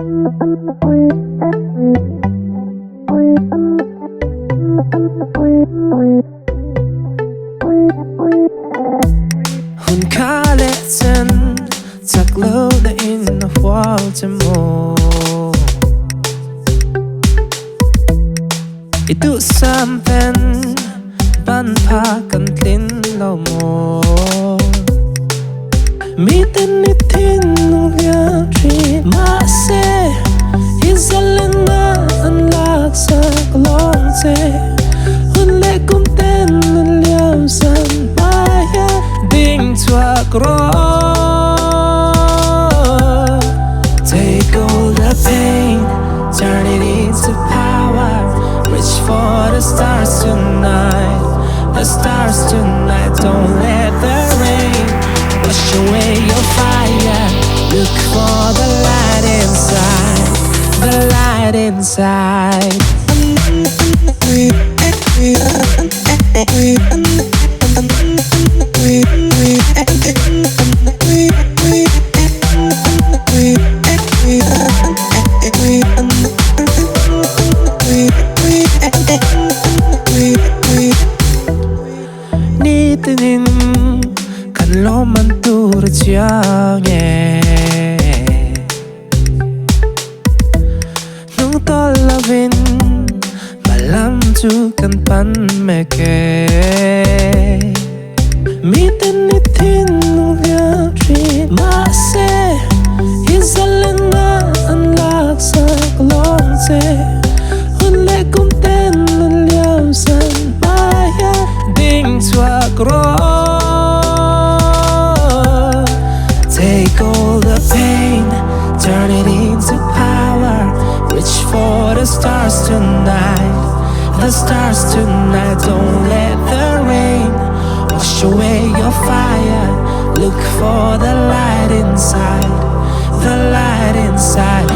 Hun kärleken tar glöda innehåll till mål. I du sammen vannpakken lindler mål. Midten i tinnovia tree masse isalena anlag sa glonse. Hun legger den ljøsen baya ding twakro. Take all the pain, turn it into power. Reach for the stars tonight, the stars tonight. Don't let the rain wash away your fire. Look for the light inside, the light inside. 니드는 간로만 뚜르지않게 nung tolawin malamjukan panmeke mitenitin nung yatri mase isalena anlag sa glonse hunle kumten nalyasan baya ding twakro. Take all the pain, turn it into power. Reach for the stars tonight, the stars tonight. Don't let the rain wash away your fire. Look for the light inside, the light inside.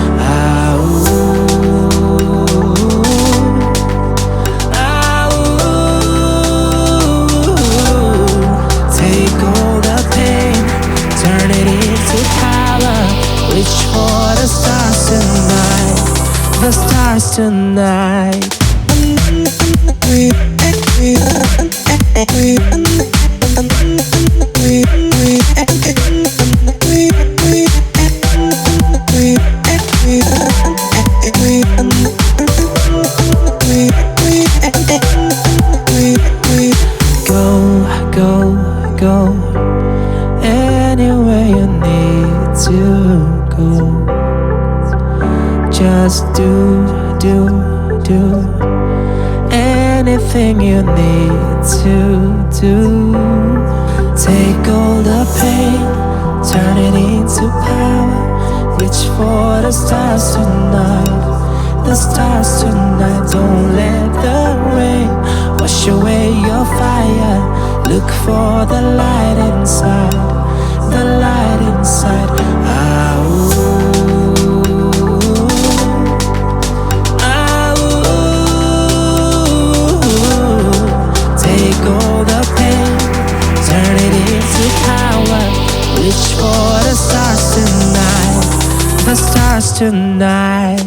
Take all the pain, turn it into power. Reach for the stars tonight, the stars tonight. Go, go, go anywhere you need to go. Just do anything you need to do. Take all the pain, turn it into power. Reach for the stars tonight, the stars tonight. Don't let the rain wash away your fire. Look for the light inside, the light inside. Take all the pain, turn it into power. Reach for the stars tonight, the stars tonight.